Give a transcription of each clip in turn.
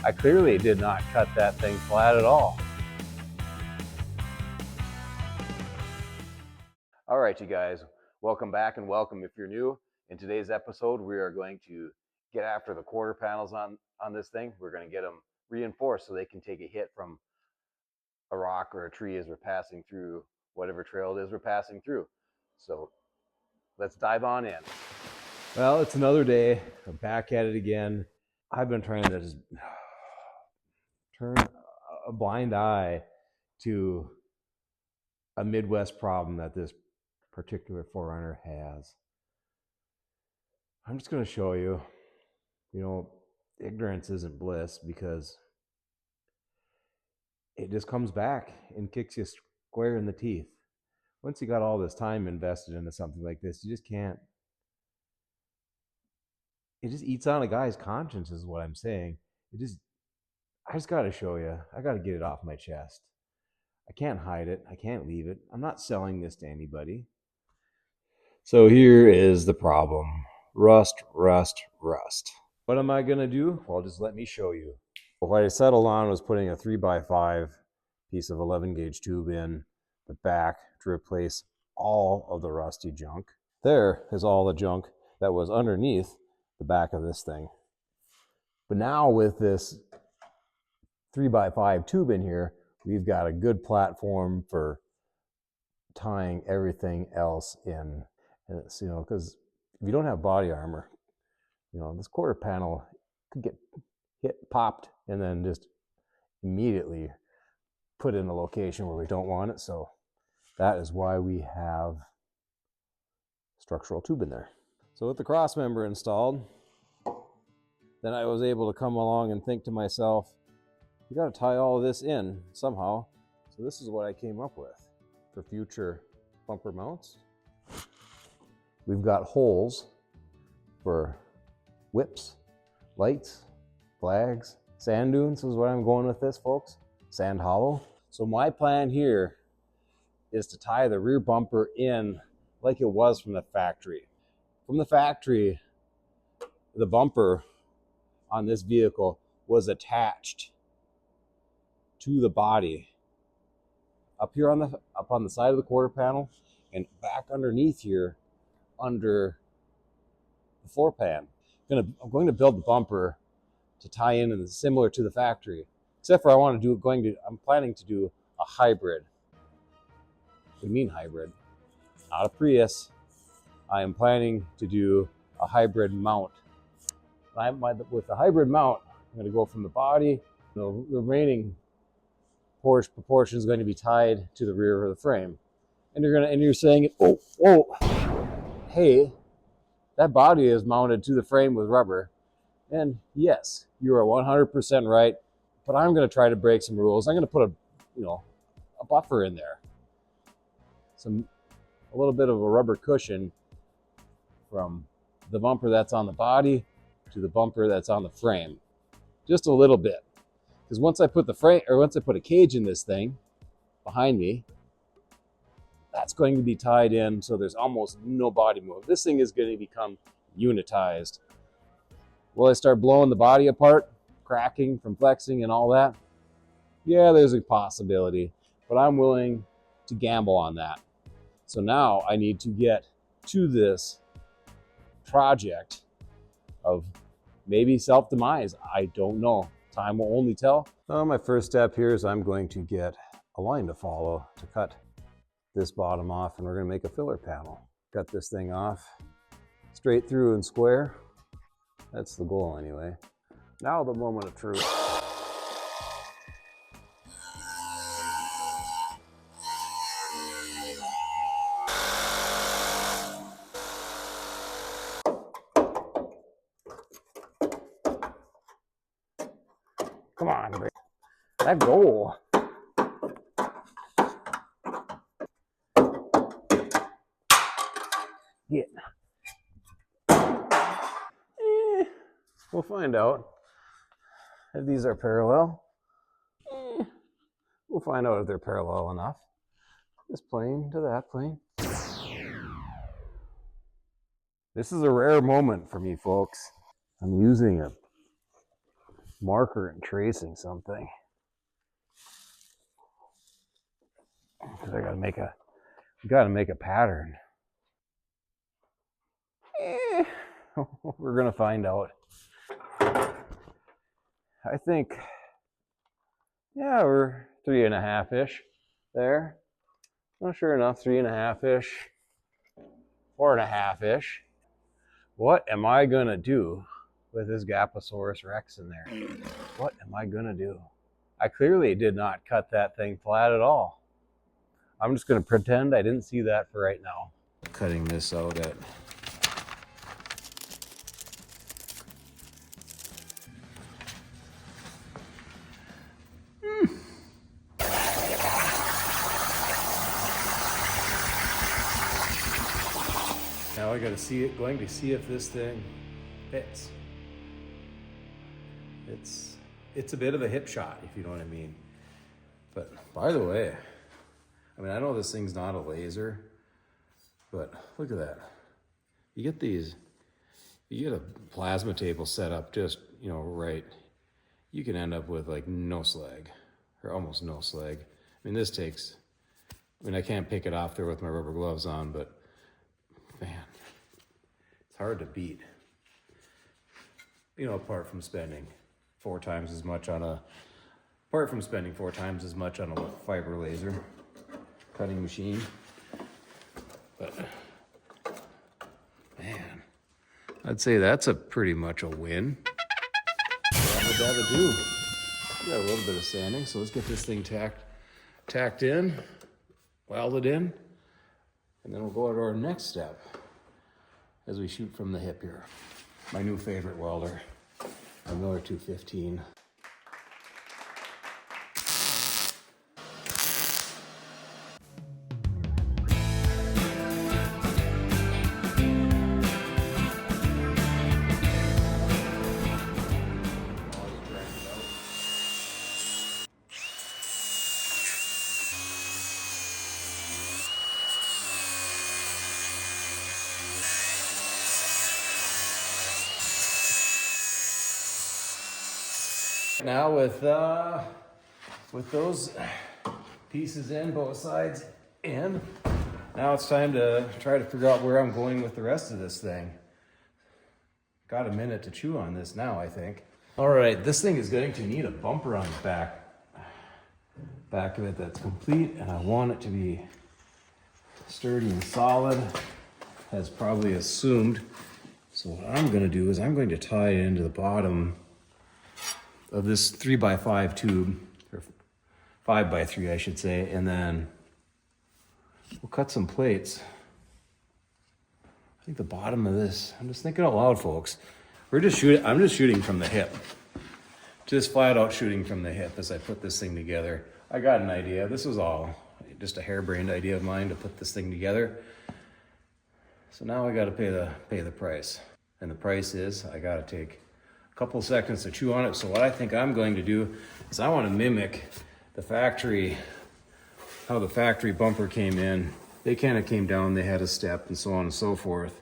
I clearly did not cut that thing flat at all. All right, you guys, welcome back and welcome if you're new. In today's episode, we are going to get after the quarter panels on this thing. We're going to get them reinforced so they can take a hit from a rock or a tree as we're passing through whatever trail it is we're passing through. So let's dive on in. Well, it's another day. I'm back at it again. I've been trying to just turn a blind eye to a Midwest problem that this particular forerunner has. I'm just going to show you, ignorance isn't bliss, because it just comes back and kicks you square in the teeth. Once you got all this time invested into something like this, you just can't. It just eats on a guy's conscience is what I'm saying. I just got to show you. I got to get it off my chest. I can't hide it. I can't leave it. I'm not selling this to anybody. So here is the problem. Rust, rust, rust. What am I going to do? Well, just let me show you. What I settled on was putting a 3x5 piece of 11 gauge tube in the back to replace all of the rusty junk. There is all the junk that was underneath the back of this thing. But now with this 3x5 tube in here, we've got a good platform for tying everything else in. And it's, because if you don't have body armor, this quarter panel could get popped, and then just immediately put in a location where we don't want it. So that is why we have structural tube in there. So with the cross member installed, then I was able to come along and think to myself, you got to tie all of this in somehow. So this is what I came up with for future bumper mounts. We've got holes for whips, lights, flags, sand dunes is what I'm going with this, folks. Sand hollow. So my plan here is to tie the rear bumper in like it was from the factory. From the factory, the bumper on this vehicle was attached to the body up here on the side of the quarter panel, and back underneath here under the floor pan. I'm going to build the bumper to tie in and similar to the factory, except for I'm planning to do a hybrid. What do you mean hybrid? Not a Prius. I am planning to do a hybrid mount. With the hybrid mount, I'm going to go from the body. The remaining proportion is going to be tied to the rear of the frame. And you're saying, hey, that body is mounted to the frame with rubber. And yes, you are 100% right, but I'm going to try to break some rules. I'm going to put a buffer in there. A little bit of a rubber cushion from the bumper that's on the body to the bumper that's on the frame. Just a little bit. Because once I put a cage in this thing behind me, that's going to be tied in so there's almost no body move. This thing is going to become unitized. Will I start blowing the body apart, cracking from flexing and all that? Yeah, there's a possibility, but I'm willing to gamble on that. So now I need to get to this project of maybe self-demise. I don't know. Time will only tell. So my first step here is I'm going to get a line to follow to cut this bottom off, and we're going to make a filler panel. Cut this thing off straight through and square. That's the goal anyway. Now the moment of truth. Come on, baby. That goal. Yeah. We'll find out if these are parallel. We'll find out if they're parallel enough. This plane to that plane. This is a rare moment for me, folks. I'm using a marker and tracing something. Because I gotta make a pattern. We're gonna find out. I think, yeah, we're 3.5-ish there. Well, sure enough, 3.5-ish, 4.5-ish. What am I gonna do with this Gaposaurus Rex in there? What am I gonna do? I clearly did not cut that thing flat at all. I'm just gonna pretend I didn't see that for right now. Cutting this out at now I gotta see it, going to see if this thing fits. It's a bit of a hip shot, if you know what I mean. But by the way, I mean, I know this thing's not a laser, but look at that. You get these, you get a plasma table set up just, you know, right. You can end up with like no slag, or almost no slag. I mean, this takes, I mean, I can't pick it off there with my rubber gloves on, but man, it's hard to beat. You know, apart from spending 4 times as much on a fiber laser cutting machine. But man, I'd say that's a pretty much a win. That'll do. We got a little bit of sanding, so let's get this thing tacked in, welded in, and then we'll go to our next step as we shoot from the hip here. My new favorite welder, a Miller 215. Now with those pieces in, both sides in, now it's time to try to figure out where I'm going with the rest of this thing. Got a minute to chew on this now, I think. All right, this thing is going to need a bumper on the back of it that's complete, and I want it to be sturdy and solid, as probably assumed. So what I'm going to do is I'm going to tie it into the bottom of this 3x5 tube, or 5x3 I should say, and then we'll cut some plates. I think the bottom of this, I'm just thinking out loud, folks. I'm just shooting from the hip. Just flat out shooting from the hip as I put this thing together. I got an idea. This was all just a harebrained idea of mine to put this thing together. So now I gotta pay the price. And the price is, I gotta take couple seconds to chew on it. So what I think I'm going to do is I want to mimic the factory, how the factory bumper came in. They kind of came down, they had a step and so on and so forth.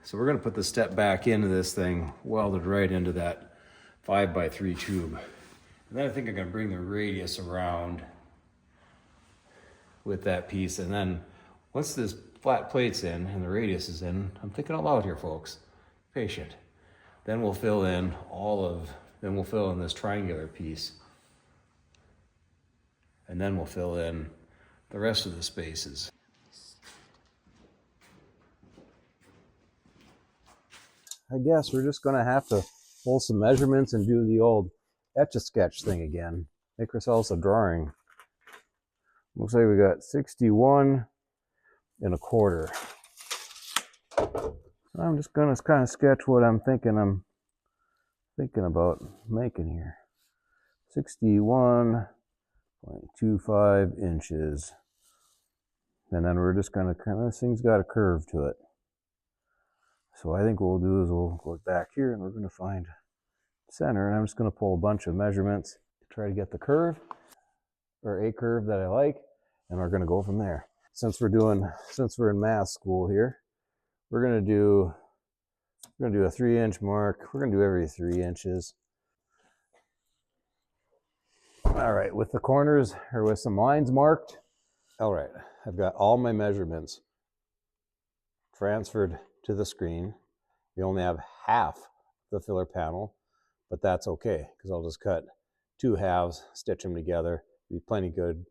So we're going to put the step back into this thing, welded right into that 5x3 tube. And then I think I'm going to bring the radius around with that piece. And then once this flat plate's in and the radius is in, I'm thinking out loud here, folks, patient. Then we'll fill in this triangular piece. And then we'll fill in the rest of the spaces. I guess we're just gonna have to pull some measurements and do the old Etch-a-Sketch thing again. Make ourselves a drawing. Looks like we got 61 1/4. I'm just gonna kind of sketch what I'm thinking about making here. 61.25 inches. And then we're just gonna this thing's got a curve to it. So I think what we'll do is we'll go back here and we're gonna find center, and I'm just gonna pull a bunch of measurements to try to get the curve, or a curve that I like, and we're gonna go from there. Since we're in math school here, we're gonna do a 3-inch mark. We're gonna do every 3 inches. All right, with the corners or with some lines marked. All right, I've got all my measurements transferred to the screen. We only have half the filler panel, but that's okay because I'll just cut 2 halves, stitch them together, be plenty good.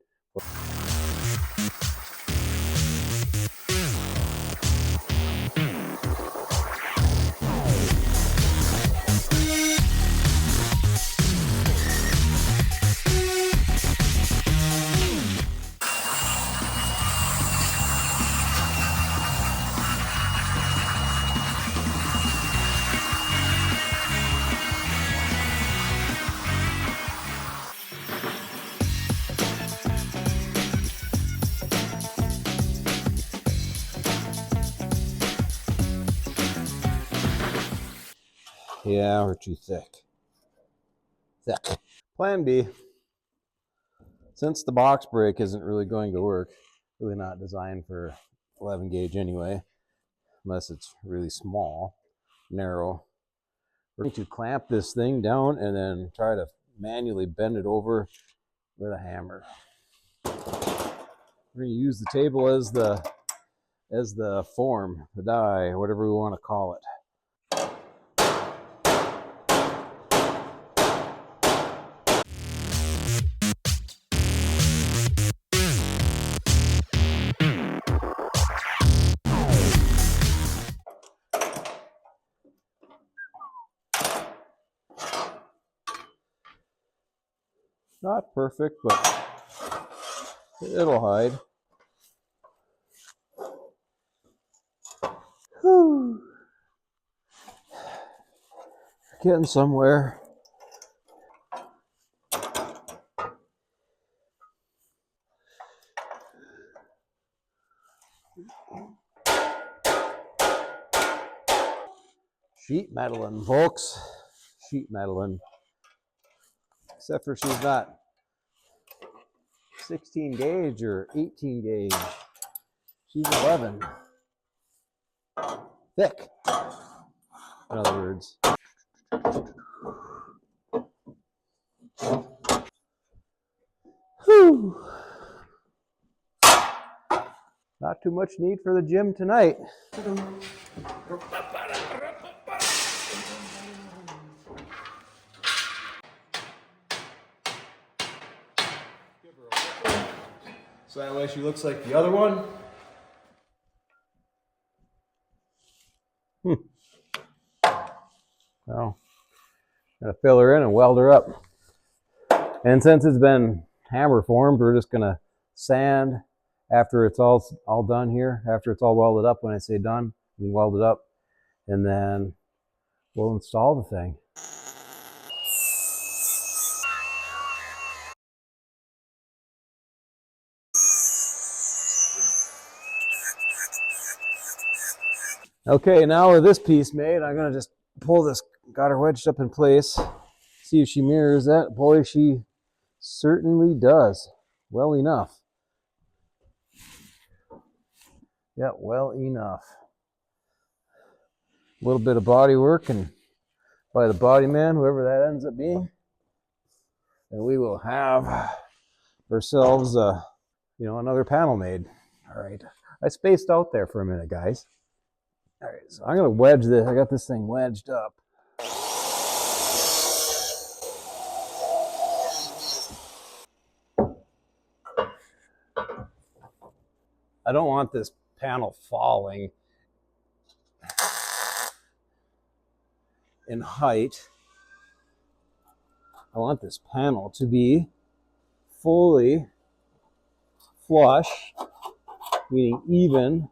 Yeah, we're too thick. Plan B, since the box brake isn't really going to work, really not designed for 11 gauge anyway, unless it's really small, narrow, we're going to clamp this thing down and then try to manually bend it over with a hammer. We're going to use the table as the form, the die, whatever we want to call it. Not perfect, but it'll hide. Whew. Getting somewhere. Sheet metalling, folks. Sheet metalling. Except for she's not 16 gauge or 18 gauge. She's 11. Thick, in other words. Whew. Not too much need for the gym tonight. So that way she looks like the other one. Well, gonna fill her in and weld her up. And since it's been hammer formed, we're just gonna sand after it's all done here. After it's all welded up, when I say done, we weld it up, and then we'll install the thing. Okay, now with this piece made, I'm gonna just pull this, got her wedged up in place, see if she mirrors that. Boy, she certainly does. Well enough. Yeah, well enough. A little bit of body work and by the body man, whoever that ends up being, and we will have ourselves another panel made. All right, I spaced out there for a minute, guys. All right, so I'm gonna wedge this. I got this thing wedged up. I don't want this panel falling in height. I want this panel to be fully flush, meaning even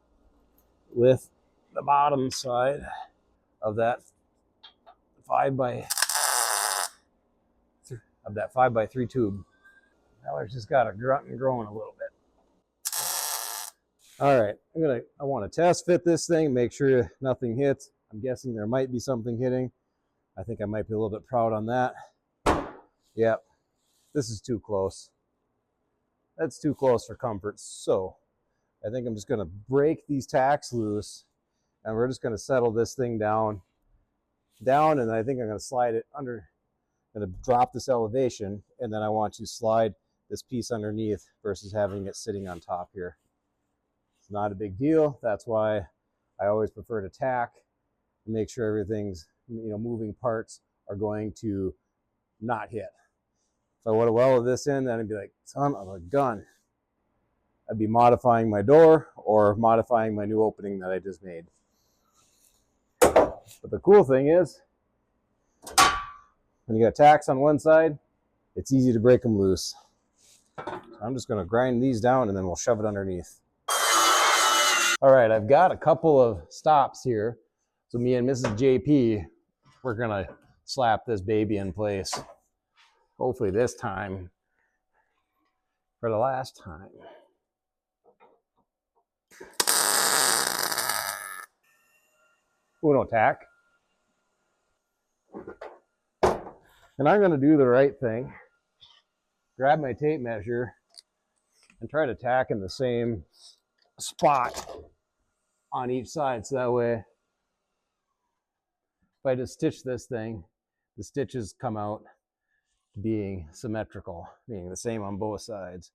with the bottom side of that 5x3 tube. Now it's just got a grunt and growing a little bit. All right, I want to test fit this thing, make sure nothing hits. I'm guessing there might be something hitting. I think I might be a little bit proud on that. Yep, this is too close. That's too close for comfort. So I think I'm just going to break these tacks loose, and we're just going to settle this thing down, and I think I'm going to slide it under going to drop this elevation, and then I want to slide this piece underneath versus having it sitting on top here. It's not a big deal. That's why I always prefer to tack and make sure everything's, moving parts are going to not hit. If I would have welded this in, then I'd be like, son of a gun. I'd be modifying my door or modifying my new opening that I just made. But the cool thing is, when you got tacks on one side, it's easy to break them loose. I'm just going to grind these down and then we'll shove it underneath. All right, I've got a couple of stops here. So me and Mrs. JP, we're going to slap this baby in place. Hopefully this time for the last time. Uno tack. And I'm going to do the right thing. Grab my tape measure and try to tack in the same spot on each side. So that way, if I just stitch this thing, the stitches come out being symmetrical, being the same on both sides.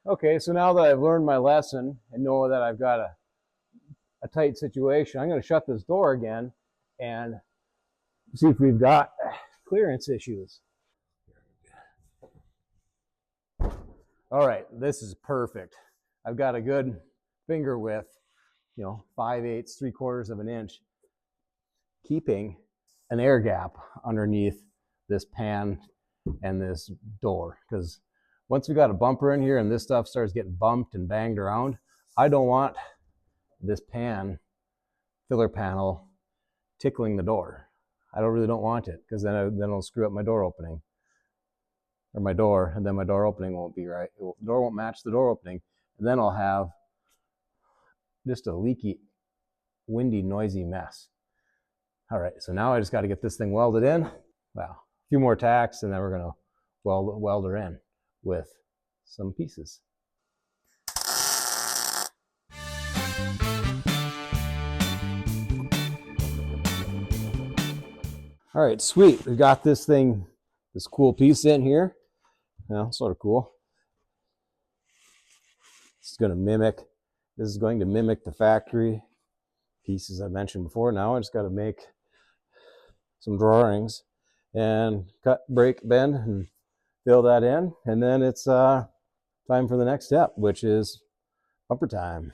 Okay, so now that I've learned my lesson and know that I've got a tight situation, I'm going to shut this door again and see if we've got clearance issues. All right, this is perfect. I've got a good finger width, 5/8, 3/4 of an inch, keeping an air gap underneath this pan and this door. Because once we got a bumper in here and this stuff starts getting bumped and banged around, I don't want this filler panel tickling the door. I really don't want it, because then it'll screw up my door opening. Or my door, and then my door opening won't be right. The door won't match the door opening, and then I'll have just a leaky, windy, noisy mess. All right, so now I just got to get this thing welded in. Well, a few more tacks, and then we're going to weld her in with some pieces. All right, sweet. We got this cool piece in here. Sort of cool. This is going to mimic the factory pieces I mentioned before. Now I just got to make some drawings and cut, break, bend, and fill that in. And then it's time for the next step, which is bumper time.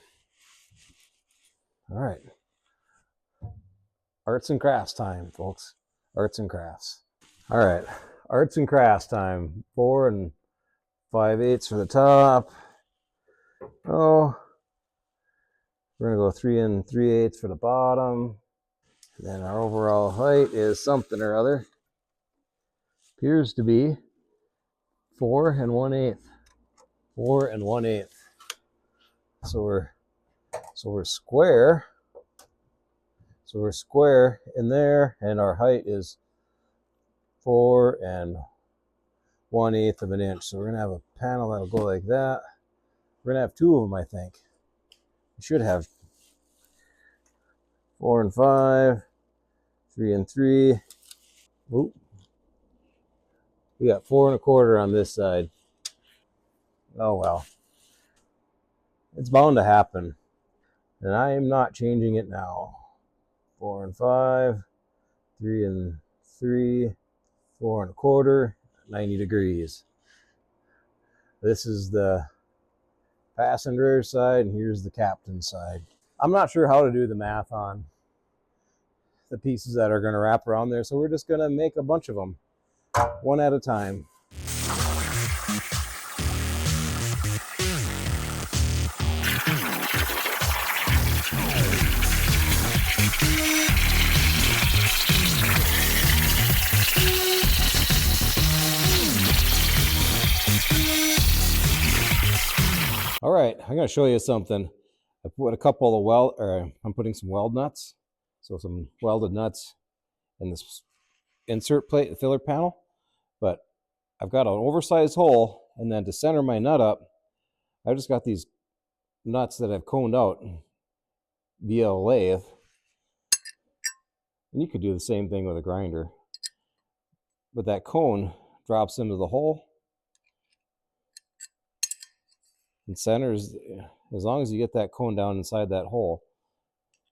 All right. Arts and crafts time, folks. Arts and crafts. All right. Arts and crafts time. 4 5/8 for the top. Oh, we're going to go 3 3/8 for the bottom. And then our overall height is something or other. Appears to be 4 1/8. 4 1/8. So we're square. So we're square in there, and our height is 4 1/8 of an inch. So we're gonna have a panel that'll go like that. We're gonna have 2 of them, I think. We should have 4 5, 3 3. Oop. We got 4 1/4 on this side. Oh well. It's bound to happen. And I am not changing it now. 4 5, 3 3, 4 1/4, 90 degrees. This is the passenger side, and here's the captain side. I'm not sure how to do the math on the pieces that are going to wrap around there, so we're just going to make a bunch of them, one at a time. All right, I'm going to show you something. I put a couple of I'm putting some weld nuts, so some welded nuts in this insert plate, the filler panel. But I've got an oversized hole, and then to center my nut up, I've just got these nuts that I've coned out via a lathe. And you could do the same thing with a grinder. But that cone drops into the hole and centers. As long as you get that cone down inside that hole,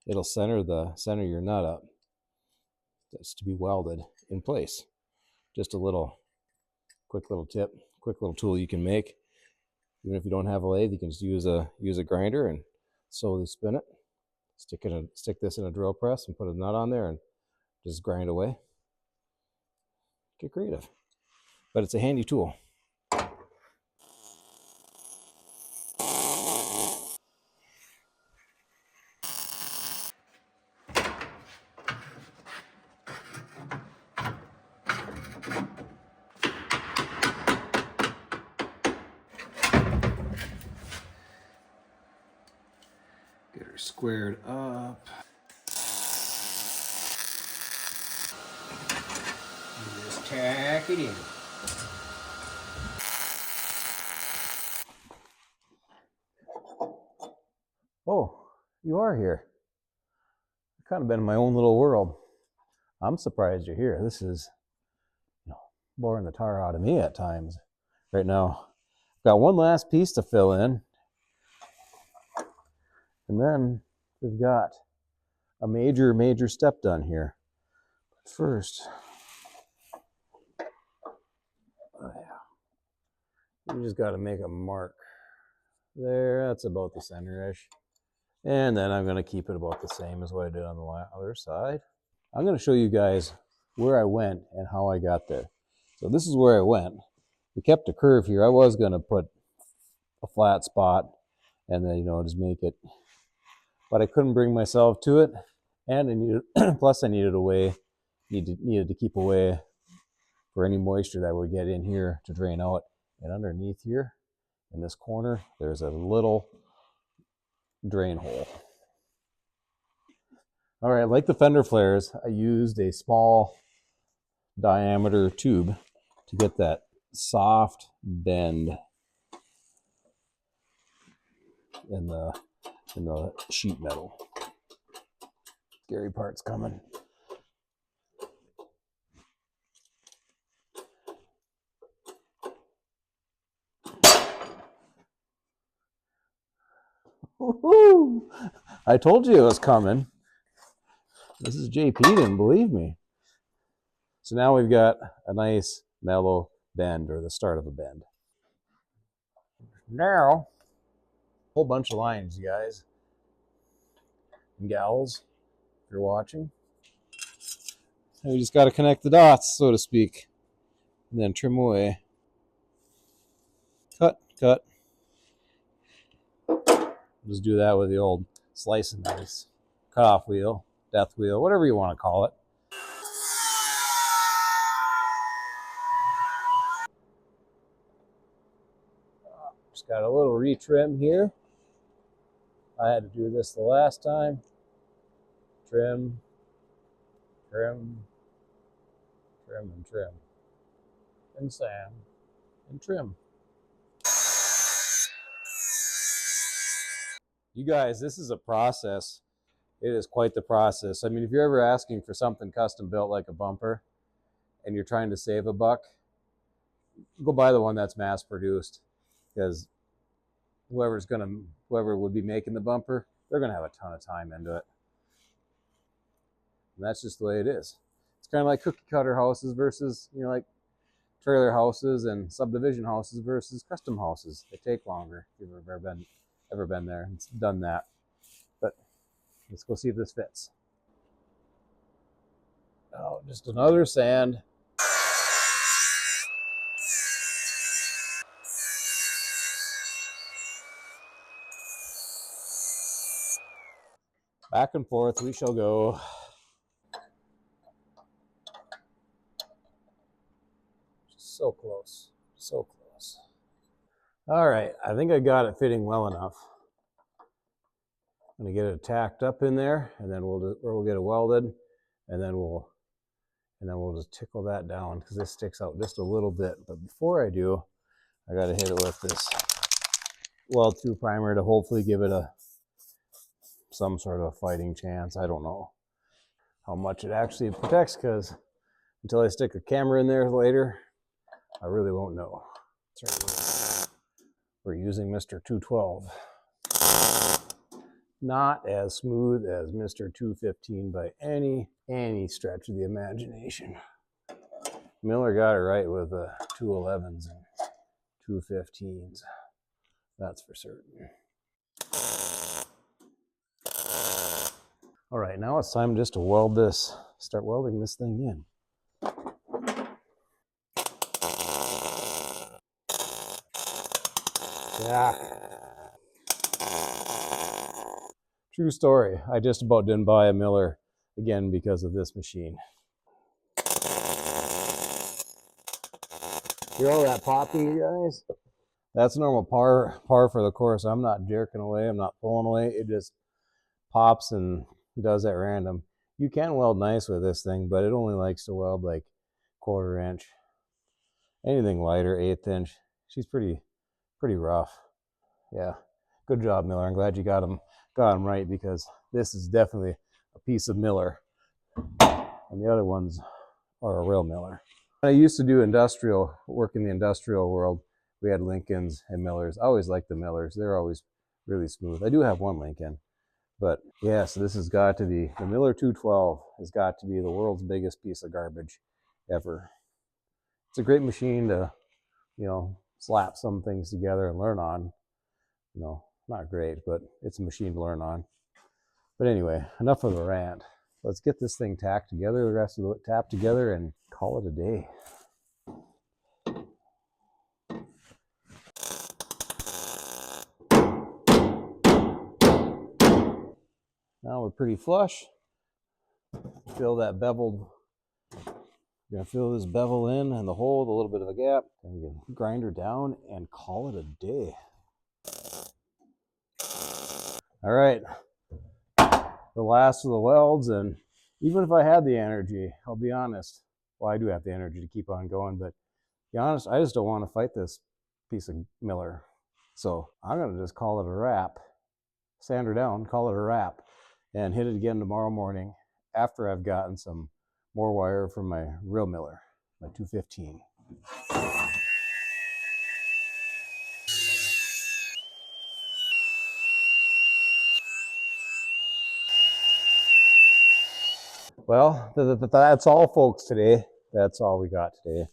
it'll center your nut up. That's to be welded in place. Just a quick little tip, quick little tool you can make. Even if you don't have a lathe, you can just use a grinder and slowly spin it. Stick this in a drill press and put a nut on there and just grind away. Get creative. But it's a handy tool. Get her squared up. And just tack it in. Oh, you are here. I've kind of been in my own little world. I'm surprised you're here. This is, boring the tar out of me at times. Right now, I've got one last piece to fill in. And then we've got a major step done here. But first, you just got to make a mark there. That's about the center-ish. And then I'm going to keep it about the same as what I did on the other side. I'm going to show you guys where I went and how I got there. So this is where I went. We kept a curve here. I was going to put a flat spot and then, just make it. But I couldn't bring myself to it. And I needed, plus I needed to keep away for any moisture that would get in here to drain out. And underneath here, in this corner, there's a little drain hole. All right, like the fender flares, I used a small diameter tube to get that soft bend in the sheet metal. Scary part's coming. Woo-hoo! I told you it was coming. This is JP, didn't believe me. So now we've got a nice mellow bend, or the start of a bend. Now, a whole bunch of lines, you guys and gals, if you're watching. And we just got to connect the dots, so to speak, and then trim away. Cut. Just do that with the old slice and dice, cut-off wheel, death wheel, whatever you want to call it. Just got a little retrim here. I had to do this the last time. Trim, and sand, and trim. You guys, this is a process. It is quite the process. I mean, if you're ever asking for something custom built like a bumper and you're trying to save a buck, go buy the one that's mass produced, because whoever would be making the bumper, they're going to have a ton of time into it. And that's just the way it is. It's kind of like cookie cutter houses versus, like trailer houses and subdivision houses versus custom houses. They take longer. If you've ever been there and done that. But let's go see if this fits. Oh, just another sand. Back and forth we shall go. So close. All right, I think I got it fitting well enough. I'm gonna get it tacked up in there, and then we'll get it welded, and then we'll just tickle that down, because this sticks out just a little bit. But before I do, I gotta hit it with this weld through primer to hopefully give it some sort of fighting chance. I don't know how much it actually protects, because until I stick a camera in there later, I really won't know. We're using Mr. 212. Not as smooth as Mr. 215 by any stretch of the imagination. Miller got it right with the 211s and 215s. That's for certain. All right, now it's time just to start welding this thing in. Yeah. True story. I just about didn't buy a Miller again because of this machine. Hear all that popping, you guys? That's normal par for the course. I'm not jerking away. I'm not pulling away. It just pops and does at random. You can weld nice with this thing, but it only likes to weld like 1/4 inch. Anything lighter, 1/8 inch. She's pretty rough. Yeah, good job, Miller. I'm glad you got him right, because this is definitely a piece of Miller, and the other ones are a real Miller. I used to do industrial work in the industrial world. We had Lincolns and Millers. I always liked the Millers. They're always really smooth. I do have one Lincoln, but yeah. So this has got to be the Miller 212. Has got to be the world's biggest piece of garbage ever. It's a great machine to, slap some things together and learn on. Not great, but it's a machine to learn on. But anyway, enough of the rant. Let's get this thing tacked together, the rest of it tapped together, and call it a day. Now we're pretty flush. Fill that beveled. We're gonna fill this bevel in and the hole with a little bit of a gap, and we can grind her down and call it a day. All right, the last of the welds, and even if I had the energy, I'll be honest. Well, I do have the energy to keep on going, but to be honest, I just don't want to fight this piece of Miller. So I'm gonna just call it a wrap. Sand her down, call it a wrap, and hit it again tomorrow morning after I've gotten some more wire from my real Miller, my 215. Well, that's all, folks, today. That's all we got today.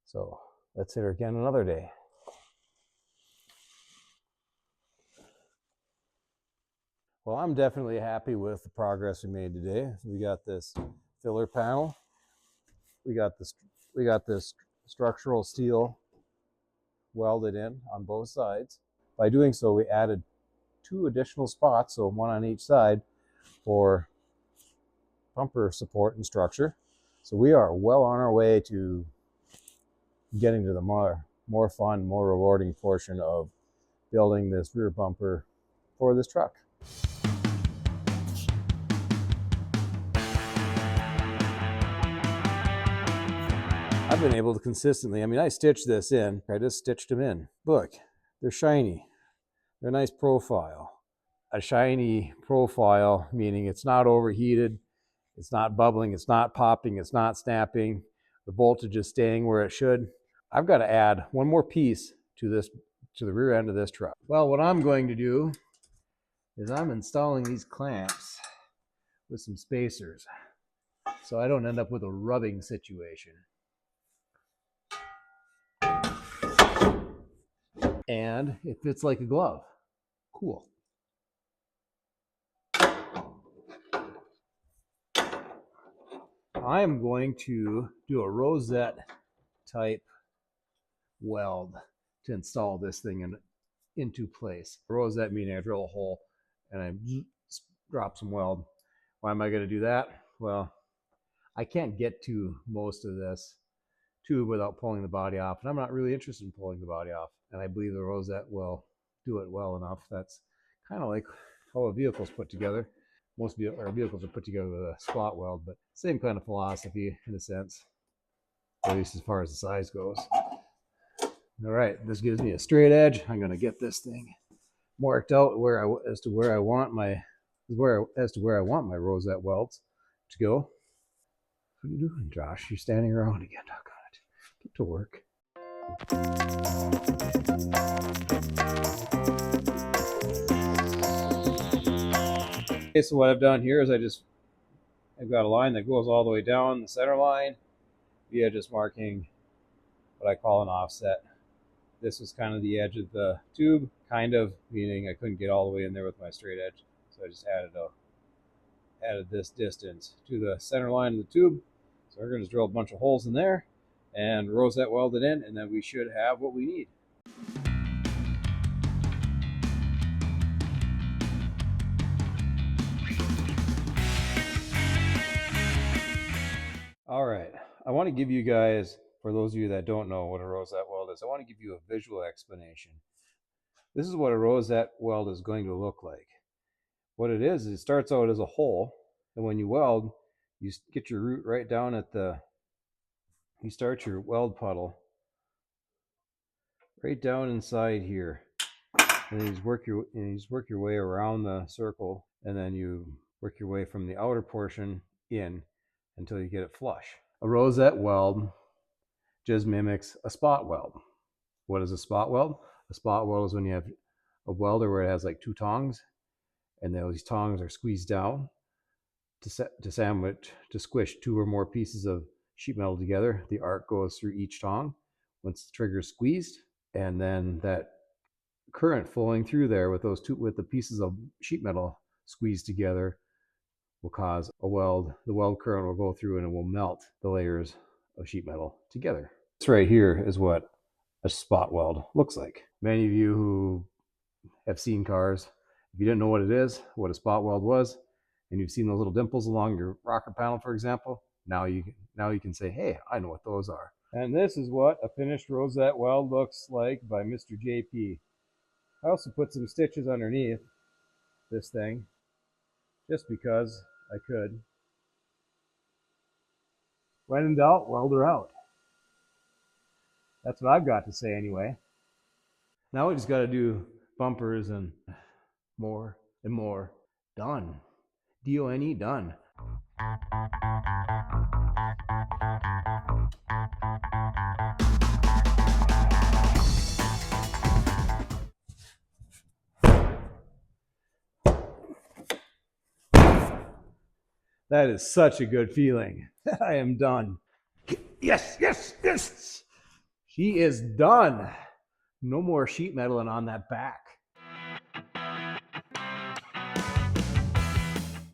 So let's hit her again another day. Well, I'm definitely happy with the progress we made today. We got this filler panel. We got this structural steel welded in on both sides. By doing so, we added 2 additional spots, so 1 on each side, for bumper support and structure. So we are well on our way to getting to the more fun, more rewarding portion of building this rear bumper for this truck. I've been able to consistently, I stitched this in. I just stitched them in. Look, they're shiny. They're a nice profile. A shiny profile, meaning it's not overheated, it's not bubbling, it's not popping, it's not snapping. The voltage is staying where it should. I've got to add one more piece to the rear end of this truck. Well, what I'm going to do is I'm installing these clamps with some spacers so I don't end up with a rubbing situation. And it fits like a glove. Cool. I am going to do a rosette type weld to install this thing into place. Rosette meaning I drill a hole and I drop some weld. Why am I going to do that? Well, I can't get to most of this tube without pulling the body off, and I'm not really interested in pulling the body off, and I believe the rosette will do it well enough. That's kind of like how a vehicle's put together. Most our vehicles are put together with a spot weld, but same kind of philosophy in a sense, at least as far as the size goes. All right, this gives me a straight edge. I'm going to get this thing marked out as to where I want my rosette welds, To go. What are you doing, Josh? You're standing around again. Doggone it. Get to work. Okay, so what I've done here is I've got a line that goes all the way down the center line via just marking what I call an offset. This was kind of the edge of the tube, kind of, meaning I couldn't get all the way in there with my straight edge. So I just added this distance to the center line of the tube. So we're going to drill a bunch of holes in there and rosette weld it in, and then we should have what we need. All right, I want to give you guys, for those of you that don't know what a rosette weld is, I want to give you a visual explanation. This is what a rosette weld is going to look like. What it is, it starts out as a hole, and when you weld, you get your root right down at you start your weld puddle right down inside here, and you just work your way around the circle, and then you work your way from the outer portion in until you get it flush. A rosette weld just mimics a spot weld. What is a spot weld? A spot weld is when you have a welder where it has like two tongs, and those tongs are squeezed down to squish two or more pieces of sheet metal together. The arc goes through each tong once the trigger is squeezed, and then that current flowing through there with the pieces of sheet metal squeezed together will cause a weld. The weld current will go through and it will melt the layers of sheet metal together. This right here is what a spot weld looks like. Many of you who have seen cars, if you didn't know what it is, what a spot weld was, and you've seen those little dimples along your rocker panel, for example, now you can say, hey, I know what those are. And this is what a finished rosette weld looks like by Mr. JP. I also put some stitches underneath this thing, just because I could. When in doubt, weld her out. That's what I've got to say anyway. Now we just got to do bumpers and more and more. Done. D-O-N-E, done. That is such a good feeling. I am done. Yes, yes, yes. She is done. No more sheet metaling on that back.